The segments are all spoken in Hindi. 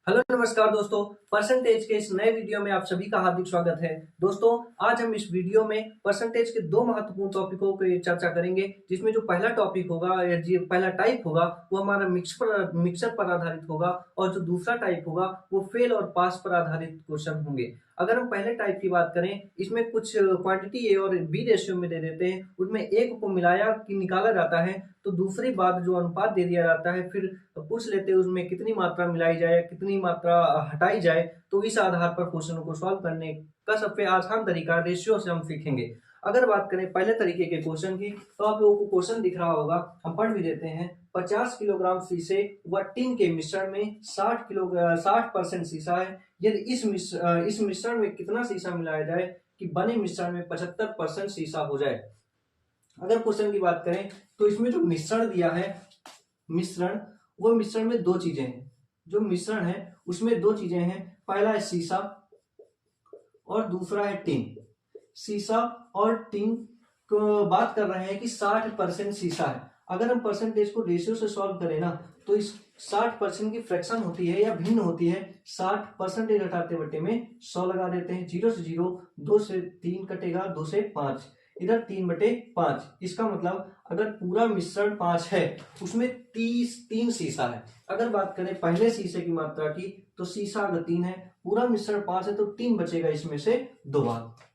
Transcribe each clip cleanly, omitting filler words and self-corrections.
हेलो नमस्कार दोस्तों। परसेंटेज के इस नए वीडियो में आप सभी का हार्दिक स्वागत है। दोस्तों आज हम इस वीडियो में परसेंटेज के दो महत्वपूर्ण टॉपिकों की चर्चा करेंगे, जिसमें जो पहला टॉपिक होगा या जो पहला टाइप होगा वो हमारा मिक्सर पर आधारित होगा, और जो दूसरा टाइप होगा वो फेल और पास पर आधारित क्वेश्चन होंगे। अगर हम पहले टाइप की बात करें, इसमें कुछ क्वांटिटी ए और बी रेशियो में दे देते हैं, उसमें एक को मिलाया कि निकाला जाता है, तो दूसरी बात जो अनुपात दे दिया जाता है, फिर पूछ लेते हैं उसमें कितनी मात्रा मिलाई जाए, कितनी मात्रा हटाई जाए। तो इस आधार पर क्वेश्चन को सॉल्व करने का सबसे आसान तरीका रेशियो से हम सीखेंगे। अगर बात करें पहले तरीके के क्वेश्चन की, तो आप लोगों को क्वेश्चन दिख रहा होगा, हम पढ़ भी देते हैं। 50 किलोग्राम शीशे व टीन के मिश्रण में 60% शीशा है। यदि इस मिश्रण में कितना शीशा मिलाया जाए कि बने मिश्रण में 75% शीशा हो जाए। अगर क्वेश्चन की बात करें तो इसमें जो मिश्रण दिया है, मिश्रण वो मिश्रण में दो चीजें हैं। जो मिश्रण है उसमें दो चीजें हैं, पहला है शीशा और दूसरा है टीन। शीशा और टीन को बात कर रहे हैं कि 60% शीशा है। अगर हम परसेंटेज को रेशियो से सॉल्व करें ना, तो इस 60% की फ्रैक्शन होती है या भिन्न होती है। 60% घटाते बटे में 100 लगा देते हैं। 0 से 0, 2 से 3 कटेगा, 2 से 5, इधर 3/5। इसका मतलब अगर पूरा मिश्रण 5 है, उसमें 3 शीशा है। अगर बात करें पहले शीशे की मात्रा की, तो शीशा अगर 3 है, पूरा मिश्रण 5 है, तो 3 बचेगा इसमें से 2 बार।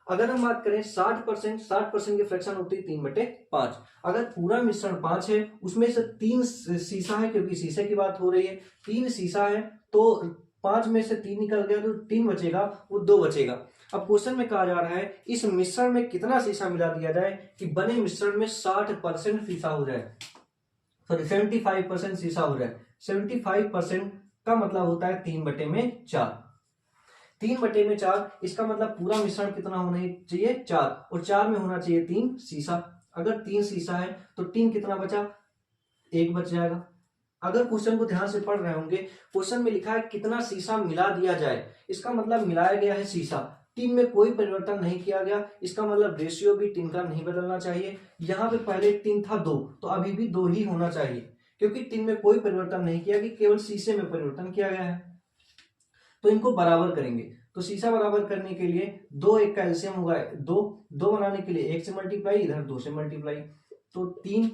अगर हम बात करें 60% की फ्रैक्शन होती है 3/5। अगर पूरा मिश्रण 5 है, उसमें से 3 शीशा है, क्योंकि शीशे की बात हो रही है, 3 शीशा है, तो 5 में से 3 निकल गया, तो 3 बचेगा, वो 2 बचेगा। अब क्वेश्चन में कहा जा रहा है इस मिश्रण में कितना शीशा मिला दिया जाए कि बने मिश्रण में 60% शीशा हो जाए, सॉरी 75% शीशा हो जाए। 75% का मतलब होता है 3/4। 3/4, इसका मतलब पूरा मिश्रण कितना होना चाहिए, 4, और 4 में होना चाहिए 3 शीशा। अगर 3 शीशा है तो 3 कितना बचा, 1 बच जाएगा। अगर क्वेश्चन को ध्यान से पढ़ रहे होंगे, क्वेश्चन में लिखा है कितना शीशा मिला दिया जाए, इसका मतलब मिलाया गया है शीशा, टीन में कोई परिवर्तन नहीं किया गया। इसका मतलब रेशियो भी टीन का नहीं बदलना चाहिए। यहाँ पे पहले टीन था 2, तो अभी भी 2 ही होना चाहिए, क्योंकि टीन में कोई परिवर्तन नहीं किया गया, केवल शीशे में परिवर्तन किया गया है। तो इनको बराबर करेंगे, तो शीशा बराबर करने के लिए 2 1 का एलसीएम होगा 2, 2 बनाने के लिए 1 से मल्टीप्लाई, इधर 2 से मल्टीप्लाई, तो 3,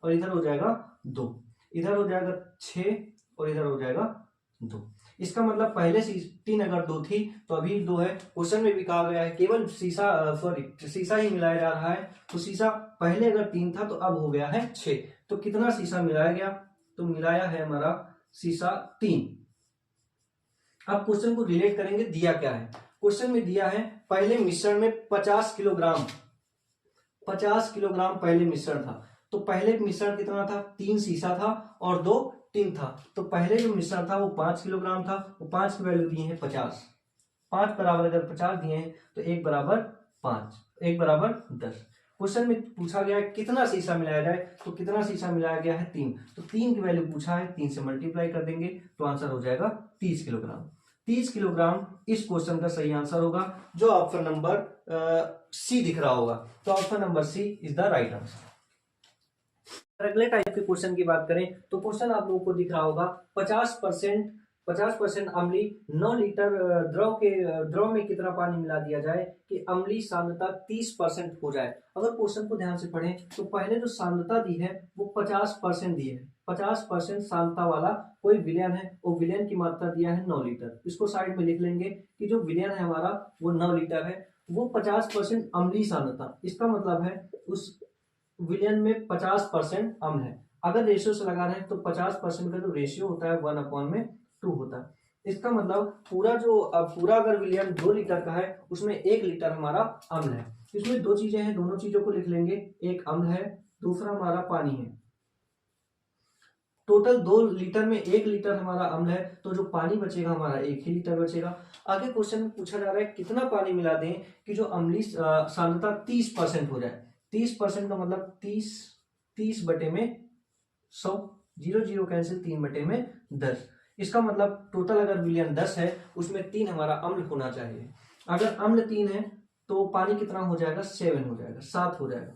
और इधर हो जाएगा 2, इधर हो जाएगा 6, और इधर हो जाएगा 2। इसका मतलब पहले 3 अगर 2 थी तो अभी 2 है। क्वेश्चन में भी कहा गया है केवल शीशा ही मिलाया जा रहा है, तो शीशा पहले अगर 3 था तो अब हो गया है 6। तो कितना शीशा मिलाया गया, तो मिलाया है हमारा शीशा 3। अब क्वेश्चन को रिलेट करेंगे, दिया क्या है। क्वेश्चन में दिया है पहले मिश्रण में 50 किलोग्राम, 50 किलोग्राम पहले मिश्रण था। तो पहले मिश्रण कितना था, 3 शीशा था और 2 टीन था। तो पहले जो मिश्रण था वो 5 किलोग्राम था, वो 5 की वैल्यू दिए हैं 50। 5 बराबर अगर 50 दिए हैं तो 1 बराबर 5, 1 बराबर 10। क्वेश्चन में पूछा गया है कितना शीशा मिलाया जाए, तो कितना शीशा मिलाया गया है 3, तो 3 की वैल्यू पूछा है, 3 से मल्टीप्लाई कर देंगे तो आंसर हो जाएगा 30 किलोग्राम। 30 किलोग्राम इस क्वेश्चन का सही आंसर होगा, जो ऑप्शन नंबर सी दिख रहा होगा। तो option number C is the right answer. अगले टाइप के क्वेश्चन की बात करें, तो क्वेश्चन आप लोगों को दिख रहा होगा 50% अम्ली 9 लीटर द्रव में कितना पानी मिला दिया जाए कि अम्ली सांद्रता 30% हो जाए। अगर क्वेश्चन को ध्यान से पढ़ें तो पहले जो सांद्रता दी है वो 50% दी है। 50% सांद्रता वाला कोई विलयन है, वो विलयन की मात्रा दिया है 9 लीटर। इसको साइड में लिख लेंगे कि जो विलयन है हमारा वो 9 लीटर है, वो 50% अम्लीय सांद्रता, इसका मतलब है उस विलयन में 50% अम्ल है। अगर रेशियो से लगा रहे हैं तो 50% का जो रेशियो होता है 1/2 होता है। इसका मतलब पूरा अगर विलयन 2 लीटर का है, उसमें 1 लीटर हमारा अम्ल है। इसमें दो चीजें हैं, दोनों चीजों को लिख लेंगे, एक अम्ल है, दूसरा हमारा पानी है। टोटल 2 लीटर में 1 लीटर हमारा अम्ल है, तो जो पानी बचेगा हमारा 1 ही लीटर बचेगा। आगे क्वेश्चन में पूछा जा रहा है कितना पानी मिला दें कि जो अम्लीय सांद्रता 30% हो जाए। 30% का मतलब 30 बटे में 100, 0 0 कैंसिल, 3/10। इसका मतलब टोटल अगर विलयन 10 है, उसमें 3 हमारा अम्ल होना चाहिए। अगर अम्ल 3 है तो पानी कितना हो जाएगा, 7 हो जाएगा, 7 हो जाएगा।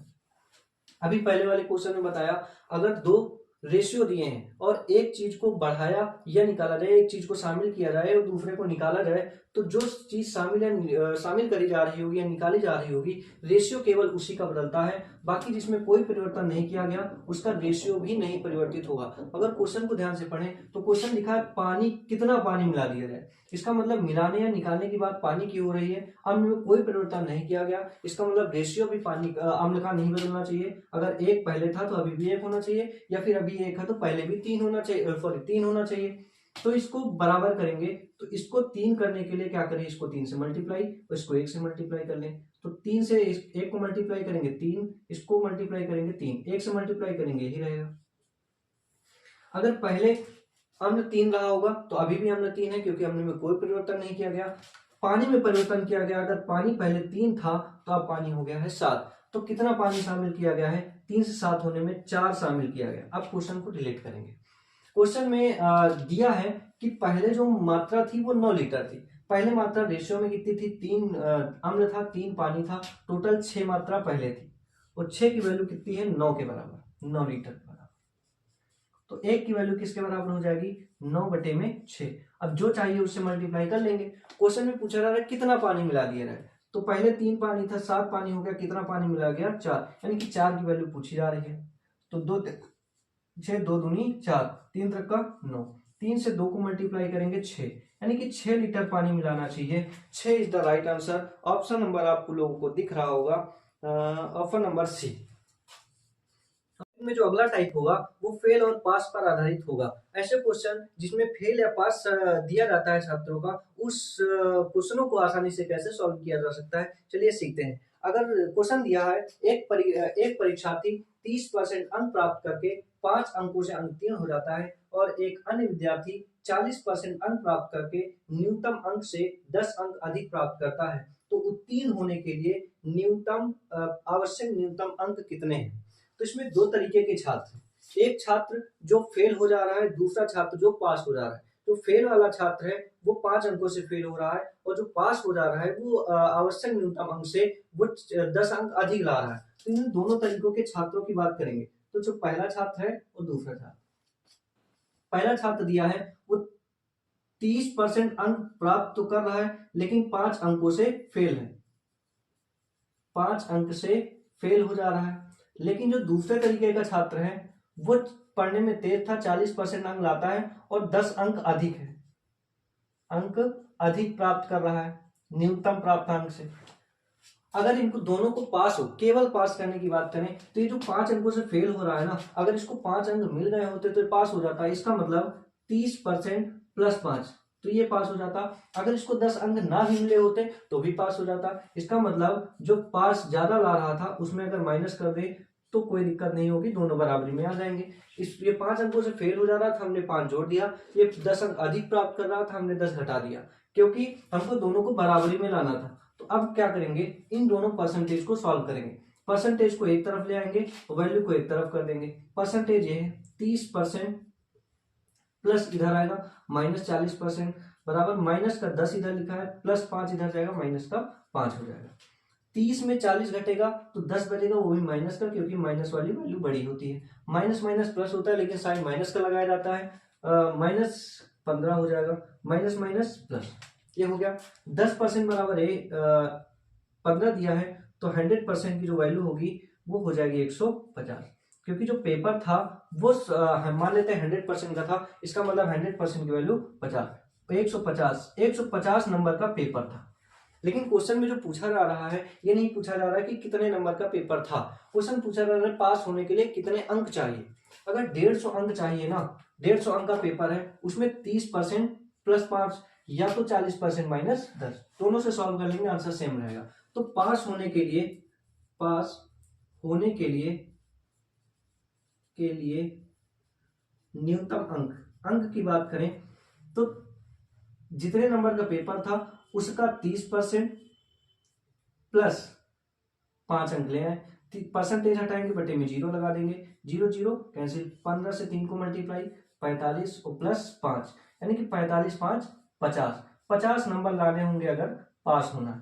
अभी पहले वाले क्वेश्चन में बताया अगर 2 रेशियो दिए हैं और एक चीज को बढ़ाया या निकाला जाए, एक चीज को शामिल किया जाए और दूसरे को निकाला जाए, तो जो चीज शामिल करी जा रही होगी या निकाली जा रही होगी, रेशियो केवल उसी का बदलता है। बाकी जिसमें कोई परिवर्तन नहीं किया गया उसका रेशियो भी नहीं परिवर्तित होगा। अगर क्वेश्चन को ध्यान से पढ़ें तो क्वेश्चन लिखा है पानी, कितना पानी मिला दिया जाए। इसका मतलब मिलाने या निकालने की बात पानी की हो रही है, अम्ल में कोई परिवर्तन नहीं किया गया। इसका मतलब रेशियो भी पानी अम्ल का नहीं बदलना चाहिए। अगर एक पहले था तो अभी भी एक होना चाहिए, या फिर अभी एक है तो पहले भी तीन होना चाहिए, सॉरी तीन होना चाहिए। तो इसको बराबर करेंगे, तो इसको तीन करने के लिए क्या करें, इसको तीन से मल्टीप्लाई और इसको एक से मल्टीप्लाई कर लें। तो तीन से एक को मल्टीप्लाई करेंगे तीन, इसको मल्टीप्लाई करेंगे तीन, एक से मल्टीप्लाई करेंगे यही रहेगा। अगर पहले अम्ल तीन रहा होगा तो अभी भी अम्ल तीन है, क्योंकि अम्ल में कोई परिवर्तन नहीं किया गया। पानी में परिवर्तन किया गया, अगर पानी पहले तीन था तो अब पानी हो गया है सात। तो कितना पानी शामिल किया गया है, तीन से सात होने में चार शामिल किया गया। अब क्वेश्चन को डिलीट करेंगे। क्वेश्चन में दिया है कि पहले जो मात्रा थी वो 9 लीटर थी। पहले मात्रा रेशियो में कितनी थी, तीन अम्ल था तीन पानी था, टोटल 6 मात्रा पहले थी और 6 की वैल्यू कितनी है, 9 के बराबर, 9 लीटर के बराबर। तो एक की वैल्यू किसके बराबर हो जाएगी, 9/6। अब जो चाहिए उससे मल्टीप्लाई कर लेंगे। क्वेश्चन में पूछा जा रहा है कितना पानी मिला दिया रहा है, तो पहले तीन पानी था, सात पानी हो गया, कितना पानी मिला गया, चार, यानी कि चार की वैल्यू पूछी जा रही है। तो दो छह, दो दूनी चार, तीन तक का 9, तीन से दो को मल्टीप्लाई करेंगे 6, यानी कि 6 लीटर पानी मिलाना चाहिए। 6 is the right answer. Option number आपको लोगों को दिख रहा होगा, ऑप्शन नंबर सी। में जो अगला टाइप होगा वो फेल और पास पर आधारित होगा। ऐसे क्वेश्चन जिसमें फेल या पास दिया जाता है छात्रों का, उस क्वेश्चनों को आसानी से कैसे सॉल्व किया जा सकता है, चलिए सीखते हैं। अगर क्वेश्चन दिया है एक परीक्षार्थी 30% अंक प्राप्त करके 5 अंकों से उत्तीर्ण हो जाता है और एक अन्य विद्यार्थी 40% अंक प्राप्त करके न्यूनतम अंक से 10 अंक अधिक प्राप्त करता है, तो उत्तीर्ण होने के लिए न्यूनतम आवश्यक न्यूनतम अंक कितने हैं। तो इसमें दो तरीके के छात्र, एक छात्र जो फेल हो जा रहा है, दूसरा छात्र जो पास हो जा रहा है। जो फेल वाला छात्र है वो 5 अंकों से फेल हो रहा है और जो पास हो जा रहा है वो आवश्यक न्यूनतम अंक से वो 10 अंक अधिक ला रहा है। तो इन दोनों तरीकों के छात्रों की बात करेंगे। तो जो पहला छात्र है और दूसरा छात्र, पहला छात्र दिया है वो 30% अंक प्राप्त तो कर रहा है लेकिन 5 अंकों से फेल है, 5 अंक से फेल हो जा रहा है। लेकिन जो दूसरे तरीके का छात्र है वो पढ़ने में तेज था, 40% अंक लाता है और 10 अंक अधिक है, अंक अधिक प्राप्त कर रहा है न्यूनतम प्राप्त अंक से। अगर इनको दोनों को पास हो, केवल पास करने की बात करें, तो ये जो 5 अंकों से फेल हो रहा है ना, अगर इसको 5 अंक मिल गए होते तो पास हो जाता है। इसका मतलब 30% प्लस 5, तो ये पास हो जाता। अगर इसको 10 अंक ना भी मिले होते तो भी पास हो जाता। इसका मतलब जो पास ज्यादा ला रहा था उसमें अगर माइनस कर दे तो कोई दिक्कत नहीं होगी, दोनों बराबरी में आ जाएंगे। ये 5 अंकों से फेल हो जा रहा था, हमने 5 जोड़ दिया। ये 10 अंक अधिक प्राप्त कर रहा था, हमने 10 घटा दिया, क्योंकि हमको दोनों को बराबरी में लाना था। तो अब क्या करेंगे, इन दोनों परसेंटेज को सॉल्व करेंगे। परसेंटेज को एक तरफ ले आएंगे, वैल्यू को एक तरफ कर देंगे। परसेंटेज ये है 30% प्लस इधर आएगा -40% बराबर माइनस का 10 इधर लिखा है, प्लस 5 इधर जाएगा, माइनस का 5 हो जाएगा। 30 में 40 घटेगा तो 10 बचेगा, वो भी माइनस का, क्योंकि माइनस वाली वैल्यू बड़ी होती है। माइनस माइनस प्लस होता है लेकिन साइन माइनस का लगाया जाता है, -15 हो जाएगा, माइनस माइनस प्लस, ये हो गया। 10% बराबर है 15 दिया है, तो 100% की जो वैल्यू होगी वो हो जाएगी 150, क्योंकि जो पेपर था वो मान लेते हैं 100% का था, इसका मतलब 100% की वैल्यू 50, 150 नंबर का पेपर था। लेकिन क्वेश्चन में जो पूछा जा रहा है ये नहीं पूछा जा रहा है कि कितने नंबर का पेपर था, क्वेश्चन पूछा जा रहा है पास होने के लिए कितने अंक चाहिए। अगर 150 अंक चाहिए ना, 150 अंक का पेपर है, उसमें 30% प्लस 5 या तो 40% माइनस 10, दोनों से सॉल्व कर लेंगे, आंसर सेम रहेगा। तो पास होने के लिए न्यूनतम अंक की बात करें तो जितने नंबर का पेपर था उसका 30% प्लस 5 अंक ले आए। परसेंटेज हटाएंगे, बटे में 0 लगा देंगे, 0 0 कैंसिल, 15 से 3 को मल्टीप्लाई, 45 और प्लस 5, यानी कि 45 5 50 नंबर लाने होंगे अगर पास होना है।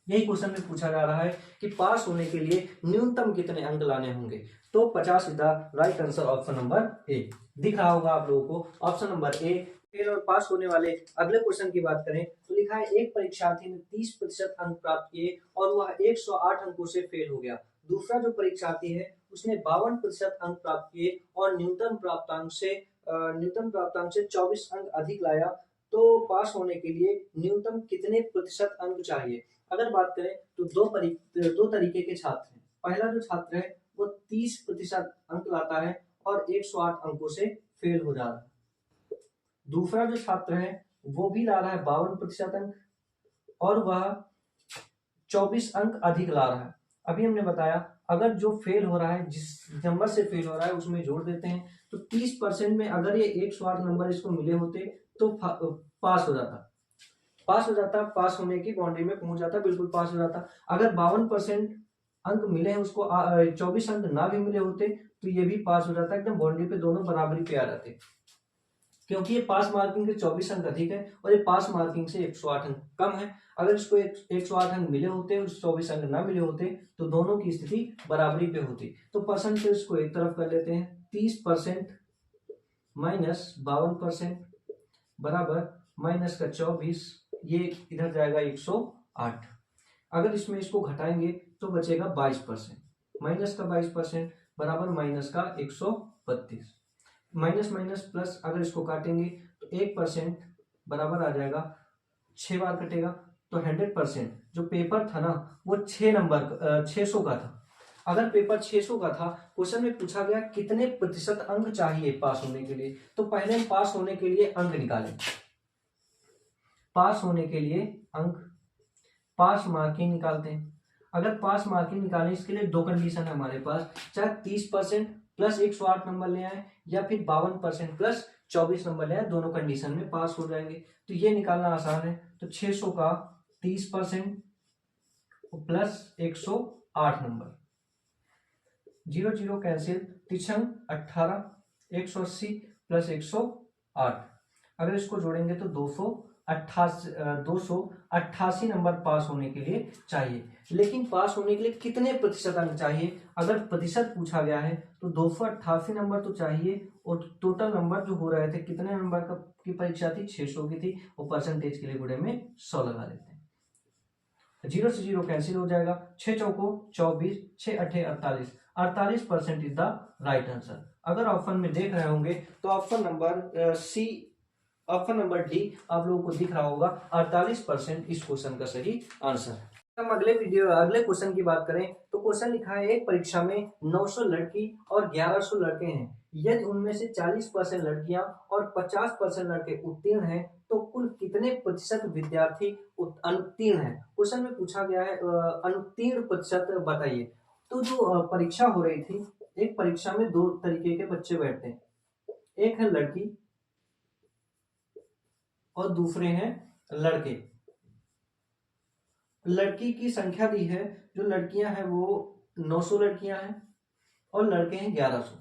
यही क्वेश्चन में पूछा जा रहा है कि पास होने के लिए न्यूनतम कितने अंक लाने होंगे। तो 50 is the right answer, option number A. दिख रहा होगा आप लोगों को ऑप्शन नंबर ए। फेल और पास होने वाले अगले क्वेश्चन की बात करें तो लिखा है एक परीक्षार्थी ने 30% अंक प्राप्त किए और वह 108 अंकों से फेल हो गया। दूसरा जो परीक्षार्थी है उसने 52% अंक प्राप्त किए और न्यूनतम प्राप्तांक से 24 अंक अधिक लाया। तो पास होने के लिए न्यूनतम कितने प्रतिशत अंक चाहिए। अगर बात करें तो दो तरीके के छात्र हैं। पहला जो छात्र है वो 30% अंक लाता है और 108 अंकों से फेल हो जा रहा है। दूसरा जो छात्र है वो भी ला रहा है 52% अंक और वह 24 अंक अधिक ला रहा है। अभी हमने बताया अगर जो फेल हो रहा है, जिस नंबर से फेल हो रहा है उसमें जोड़ देते हैं, तो 30% में अगर ये 108 नंबर इसको मिले होते तो पास हो जाता, पास होने की बाउंड्री में पहुंच जाता, बिल्कुल पास हो जाता। अगर 52% अंक मिले हैं उसको, 24 अंक ना भी मिले होते तो ये भी पास हो जाता, एकदम बाउंड्री पे दोनों बराबरी पे आ जाते। क्योंकि ये पास मार्किंग के 24 अंक अधिक है और ये पास मार्किंग से 108 अंक कम है। अगर इसको 108 अंक मिले होते और 24 अंक ना मिले होते तो दोनों की स्थिति बराबरी पे होती। तो परसेंटेज को एक तरफ कर लेते हैं, 30% माइनस 52% बराबर माइनस का 24, ये इधर जाएगा 108। अगर इसमें इसको घटाएंगे तो बचेगा 22%, माइनस का 22% बराबर माइनस का 132। माइनस माइनस प्लस अगर इसको काटेंगे तो 1% बराबर आ जाएगा, 6 बार कटेगा तो 100%। जो पेपर था ना वो 600 का था। अगर पेपर 600 का था, क्वेश्चन में पूछा गया कितने प्रतिशत अंक चाहिए पास होने के लिए, तो पहले हम पास होने के लिए अंक निकालें। पास होने के लिए अंक, पास मार्किंग निकालते हैं। अगर पास मार्किंग निकालें इसके लिए दो कंडीशन है हमारे पास, चाहे 30% प्लस 108 नंबर ले आए या फिर 52% प्लस 24 नंबर ले आए, दोनों कंडीशन में पास हो जाएंगे। तो ये निकालना आसान है। तो 600 का 30% प्लस 108 नंबर, 0 0 कैंसिल, 3 18, 180 प्लस 108। अगर इसको जोड़ेंगे तो 288 नंबर पास होने के लिए चाहिए। लेकिन पास होने के लिए कितने प्रतिशत अंक चाहिए, अगर प्रतिशत पूछा गया है तो 288 नंबर तो चाहिए। और टोटल नंबर जो हो रहे थे, कितने नंबर की परीक्षा थी, 600 की थी, और परसेंटेज के लिए गुणे में 100 लगा लेते हैं। 0 से 0 कैंसिल हो जाएगा, 6 चौको 24, 6 अठे 48, 48% इज द राइट आंसर। अगर ऑप्शन में देख रहे होंगे तो option number C, option number D आप लोगों को दिख रहा होगा, 48% इस क्वेश्चन का सही आंसर। हम अगले क्वेश्चन की बात करें तो क्वेश्चन लिखा है एक परीक्षा में 900 लड़की और 1100 लड़के हैं। यदि उनमें से 40% लड़कियां और 50% लड़के उत्तीर्ण हैं तो कुल कितने प्रतिशत विद्यार्थी अनुत्तीर्ण हैं। क्वेश्चन में पूछा गया है अनुत्तीर्ण प्रतिशत बताइए। तो जो परीक्षा हो रही थी, एक परीक्षा में दो तरीके के बच्चे बैठते हैं, एक है लड़की और दूसरे हैं लड़के। लड़की की संख्या दी है, जो लड़कियां हैं वो 900 लड़कियां हैं और लड़के हैं 1100।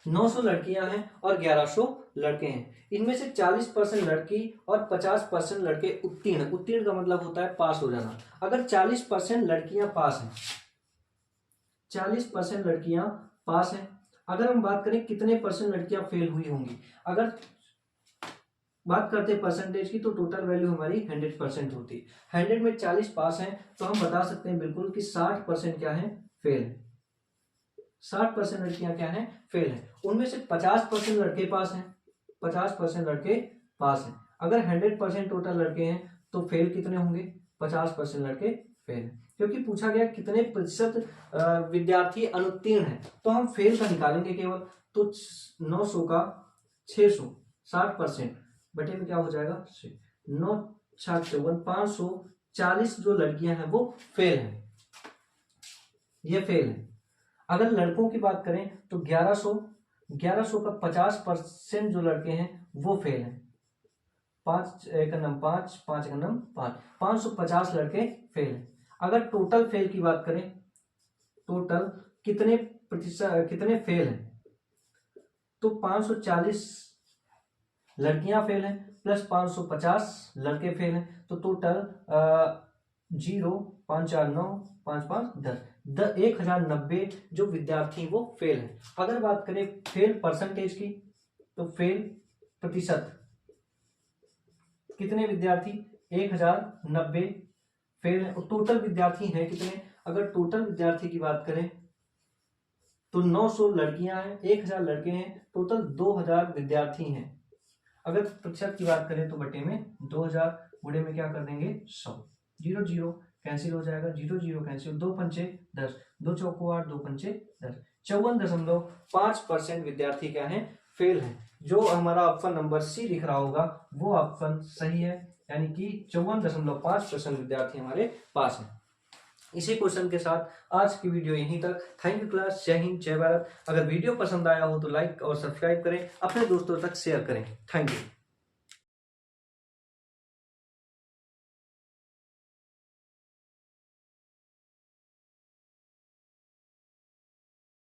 900 लड़कियां हैं और 1100 लड़के हैं। इनमें से 40% लड़की और 50% लड़के उत्तीर्ण, उत्तीर्ण का मतलब होता है पास हो जाना। अगर 40% लड़कियां पास हैं, 40% लड़कियां पास हैं, अगर हम बात करें कितने परसेंट लड़कियां फेल हुई होंगी, अगर बात करते हैं परसेंटेज की तो टोटल वैल्यू हमारी 100% होती है। 100 में 40 पास हैं तो हम बता सकते हैं बिल्कुल कि 60% क्या है, फेल है। 60% लड़कियां क्या है, फेल है। उनमें से 50% लड़के पास हैं, 50% लड़के पास हैं। अगर 100% टोटल लड़के हैं तो फेल कितने होंगे, 50% लड़के फेल हैं। क्योंकि पूछा गया कितने प्रतिशत विद्यार्थी अनुत्तीर्ण है, तो हम फेल का निकालेंगे केवल। तो 900 का 600, 60% बटे में क्या हो जाएगा, 9 7 54, 540 जो लड़कियां हैं वो फेल हैं, ये फेल है। अगर लड़कों की बात करें तो 1100 का 50% जो लड़के हैं वो फेल हैं। 5 एक नम 5, 5 एक नम 5, 550 लड़के फेल हैं। अगर टोटल फेल की बात करें, टोटल कितने प्रतिशत, कितने फेल हैं, तो 540 लड़कियां फेल हैं प्लस 550 लड़के फेल हैं, तो टोटल 0, 5 4 9, 5 5 10, 1090 जो विद्यार्थी वो फेल है। अगर बात करें फेल परसेंटेज की, तो फेल प्रतिशत कितने विद्यार्थी 1090 फेल है। और टोटल विद्यार्थी हैं कितने, अगर टोटल विद्यार्थी की बात करें तो 900 लड़कियां हैं, 1000 लड़के हैं, टोटल 2000 विद्यार्थी हैं। अगर प्रतिशत की बात करें तो बटे में 2000, गुणे में क्या कर देंगे 100, 0 0 कैंसिल हो जाएगा, 0 0 कैंसिल, 2 पंचे 10, 2 चौको 8, 2 पंचे 10, 54.5% विद्यार्थी क्या है फेल है। जो हमारा ऑप्शन नंबर सी दिख रहा होगा वो ऑप्शन सही है, यानी कि 54.5% विद्यार्थी हमारे पास है। इसी क्वेश्चन के साथ आज की वीडियो यहीं तक। थैंक यू क्लास, जय हिंद जय भारत। अगर वीडियो पसंद आया हो तो लाइक और सब्सक्राइब करें, अपने दोस्तों तक शेयर करें। Thank you.